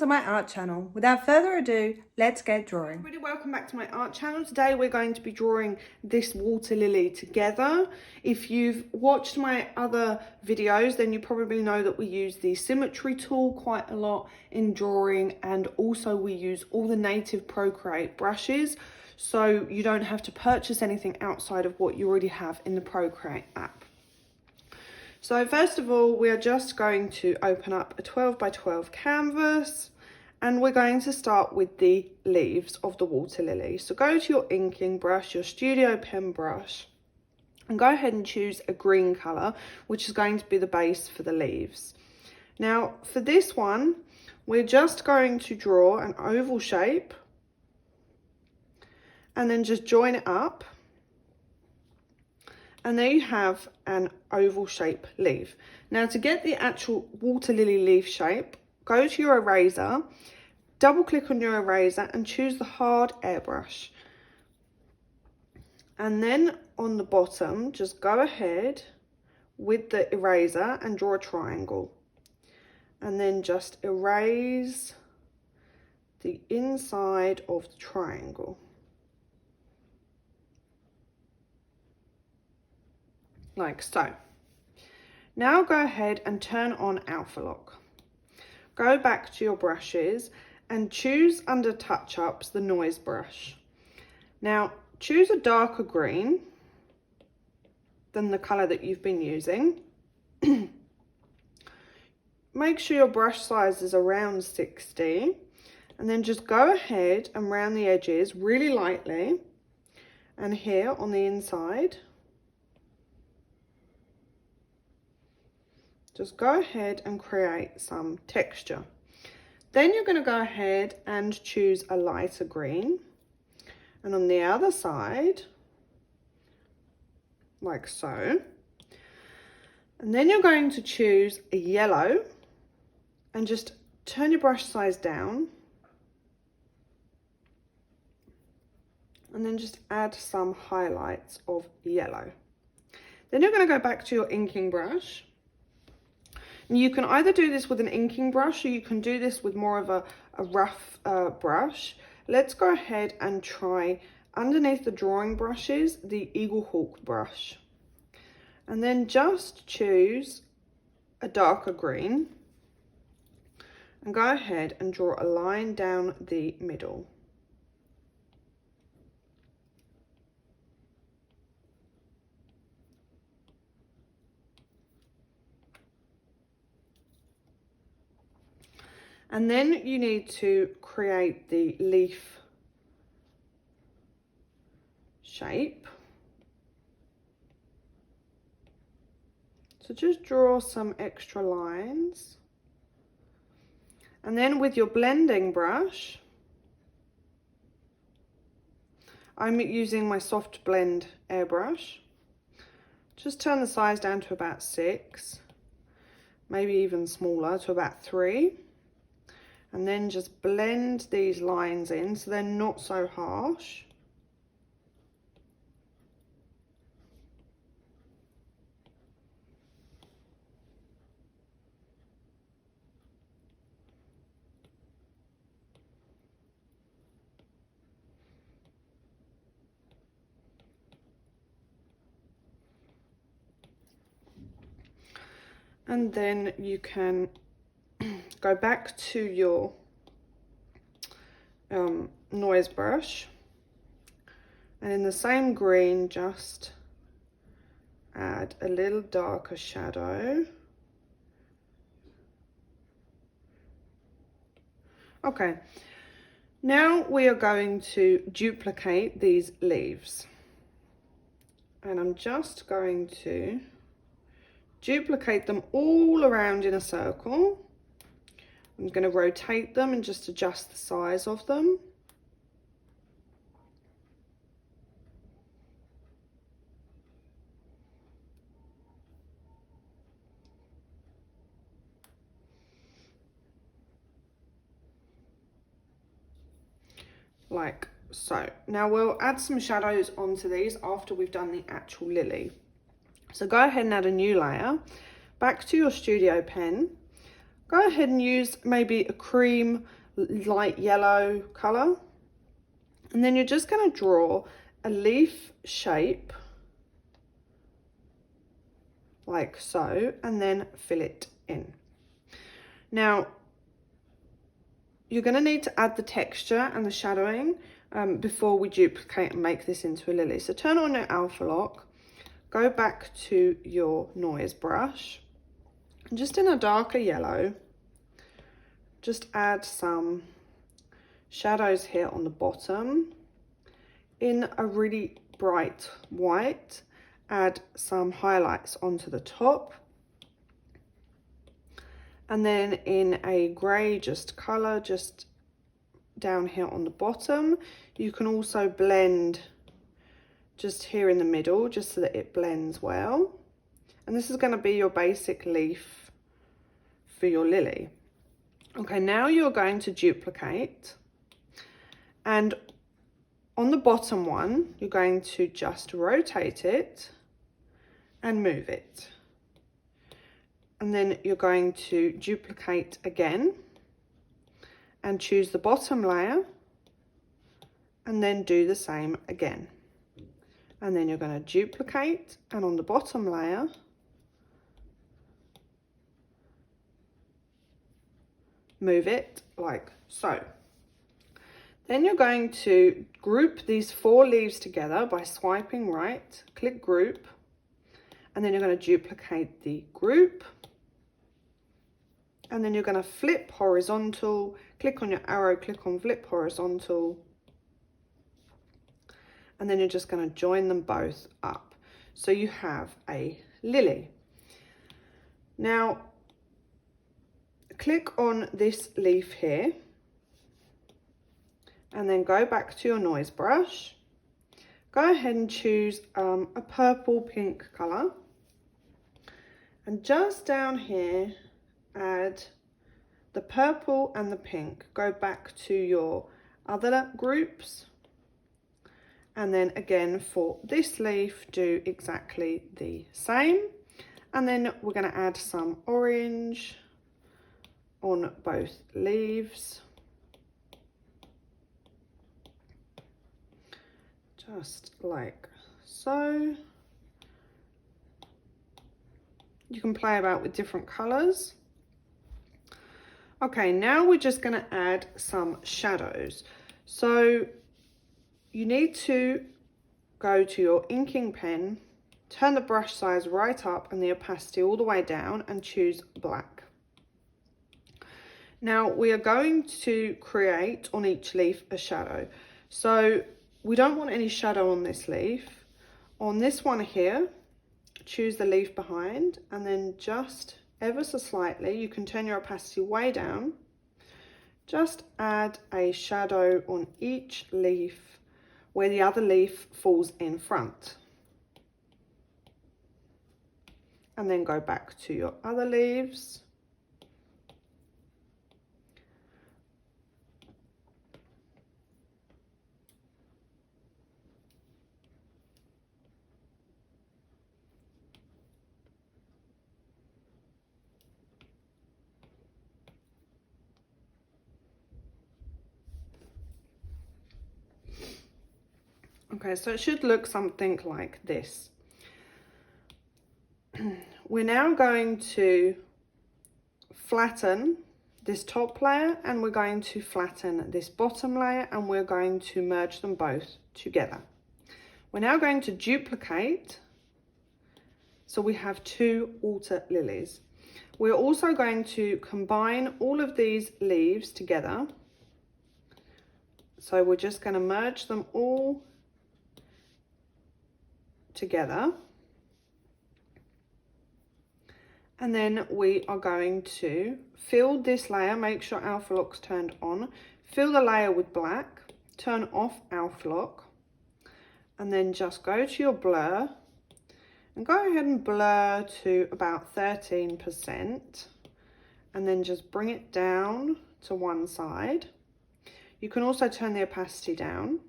to my art channel. Without further ado, let's get drawing. Everybody, welcome back to my art channel. Today we're going to be drawing this water lily together. If you've watched my other videos, then you probably know that we use the symmetry tool quite a lot in drawing, and also we use all the native Procreate brushes, so you don't have to purchase anything outside of what you already have in the Procreate app. So first of all, we are just going to open up a 12 by 12 canvas, and we're going to start with the leaves of the water lily. So go to your inking brush, your studio pen brush, and go ahead and choose a green colour, which is going to be the base for the leaves. Now for this one, we're just going to draw an oval shape and then just join it up. And there you have an oval shape leaf. Now to get the actual water lily leaf shape, go to your eraser, double click on your eraser and choose the hard airbrush. And then on the bottom, just go ahead with the eraser and draw a triangle. And then just erase the inside of the triangle. Like so. Now go ahead and turn on Alpha Lock. Go back to your brushes and choose under touch-ups the noise brush. Now choose a darker green than the colour that you've been using. Make sure your brush size is around 60, and then just go ahead and round the edges really lightly, and here on the inside just go ahead and create some texture. Then you're going to go ahead and choose a lighter green, and on the other side, like so. And then you're going to choose a yellow and just turn your brush size down, and then just add some highlights of yellow. Then you're going to go back to your inking brush. You can either do this with an inking brush, or you can do this with more of a rough brush. Let's go ahead and try underneath the drawing brushes, the Eagle Hawk brush. And then just choose a darker green and go ahead and draw a line down the middle. And then you need to create the leaf shape. So just draw some extra lines. And then with your blending brush, I'm using my soft blend airbrush. Just turn the size down to about 6, maybe even smaller, to about 3. And then just blend these lines in so they're not so harsh. And then you can go back to your noise brush, and in the same green just add a little darker shadow. Okay, now we are going to duplicate these leaves, and I'm just going to duplicate them all around in a circle. I'm going to rotate them and just adjust the size of them. Like so. Now we'll add some shadows onto these after we've done the actual lily. So go ahead and add a new layer. Back to your studio pen. Go ahead and use maybe a cream light yellow colour, and then you're just going to draw a leaf shape like so, and then fill it in. Now you're going to need to add the texture and the shadowing before we duplicate and make this into a lily. So turn on your alpha lock, go back to your noise brush, and just in a darker yellow, just add some shadows here on the bottom. In a really bright white, add some highlights onto the top. And then in a grey just colour, just down here on the bottom. You can also blend just here in the middle, just so that it blends well. And this is going to be your basic leaf for your lily. Okay, now you're going to duplicate, and on the bottom one, you're going to just rotate it and move it. And then you're going to duplicate again and choose the bottom layer, and then do the same again. And then you're going to duplicate, and on the bottom layer, move it like so. Then you're going to group these 4 leaves together by swiping right, click group, and then you're going to duplicate the group, and then you're going to flip horizontal, click on your arrow, click on flip horizontal, and then you're just going to join them both up. So you have a lily. Now, click on this leaf here, and then go back to your noise brush. Go ahead and choose a purple pink colour, and just down here, add the purple and the pink. Go back to your other groups, and then again for this leaf, do exactly the same. And then we're going to add some orange on both leaves. Just like so. You can play about with different colours. Okay, now we're just going to add some shadows. So you need to go to your inking pen, turn the brush size right up and the opacity all the way down, and choose black. Now we are going to create on each leaf a shadow. So we don't want any shadow on this leaf. On this one here, choose the leaf behind, and then just ever so slightly, you can turn your opacity way down, just add a shadow on each leaf where the other leaf falls in front. And then go back to your other leaves. Okay, so it should look something like this. We're now going to flatten this top layer, and we're going to flatten this bottom layer, and we're going to merge them both together. We're now going to duplicate, so we have 2 water lilies. We're also going to combine all of these leaves together. So we're just going to merge them all together, and then we are going to fill this layer, make sure alpha lock's turned on, fill the layer with black, turn off alpha lock, and then just go to your blur and go ahead and blur to about 13%, and then just bring it down to one side. You can also turn the opacity down,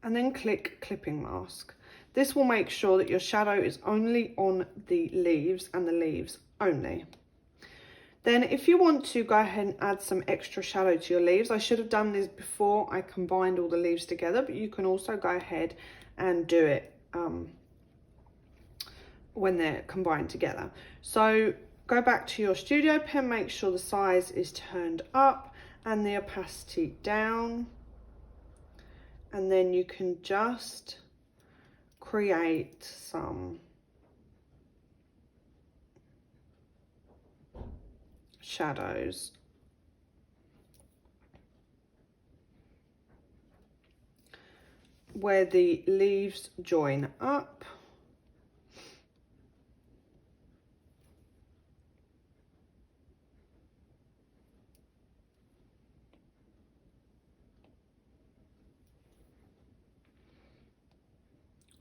and then click clipping mask. This will make sure that your shadow is only on the leaves and the leaves only. Then if you want to go ahead and add some extra shadow to your leaves, I should have done this before I combined all the leaves together, but you can also go ahead and do it when they're combined together. So go back to your studio pen, make sure the size is turned up and the opacity down, and then you can just create some shadows. Where the leaves join up.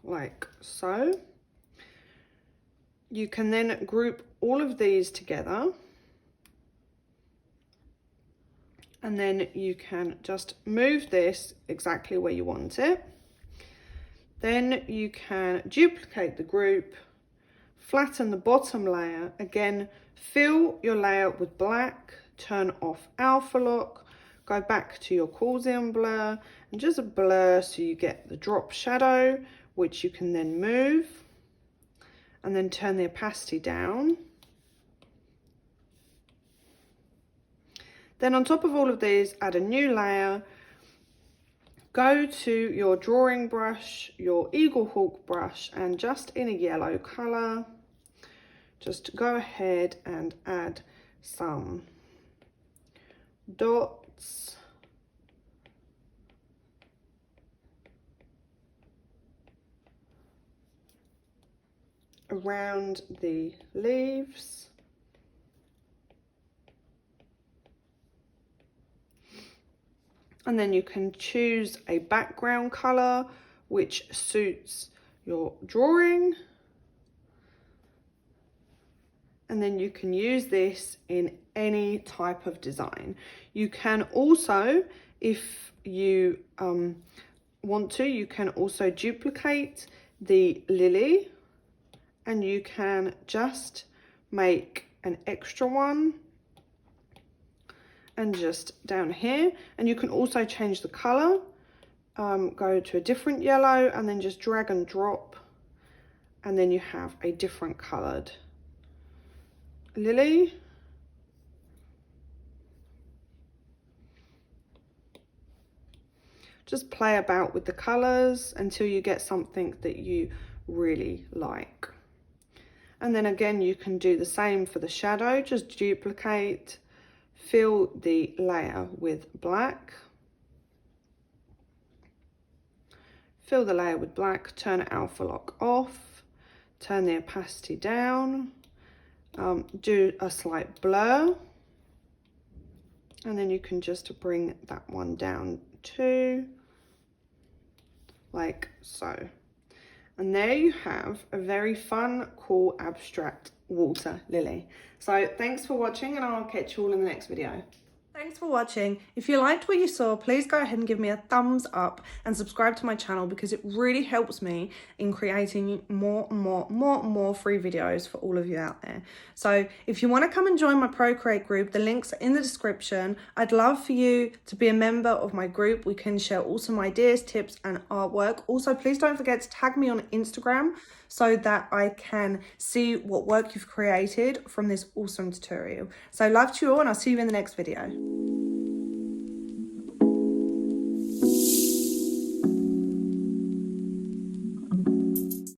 Like so. You can then group all of these together. And then you can just move this exactly where you want it. Then you can duplicate the group, flatten the bottom layer. Again, fill your layer with black, turn off alpha lock, go back to your Gaussian blur and just blur so you get the drop shadow, which you can then move, and then turn the opacity down. Then on top of all of these, add a new layer. Go to your drawing brush, your Eagle Hawk brush, and just in a yellow colour, just go ahead and add some dots. Around the leaves. And then you can choose a background color which suits your drawing. And then you can use this in any type of design. You can also, if you want to, you can also duplicate the lily and you can just make an extra one and just down here, and you can also change the color, go to a different yellow and then just drag and drop, and then you have a different colored lily. Just play about with the colors until you get something that you really like. And then again, you can do the same for the shadow, just duplicate, fill the layer with black, fill the layer with black, turn alpha lock off, turn the opacity down, do a slight blur, and then you can just bring that one down too, like so. And there you have a very fun, cool, abstract water lily. So thanks for watching, and I'll catch you all in the next video. Thanks for watching. If you liked what you saw, please go ahead and give me a thumbs up and subscribe to my channel, because it really helps me in creating more free videos for all of you out there. So if you want to come and join my Procreate group, the links are in the description. I'd love for you to be a member of my group. We can share awesome ideas, tips and artwork. Also, please don't forget to tag me on Instagram so that I can see what work you've created from this awesome tutorial. So love to you all, and I'll see you in the next video.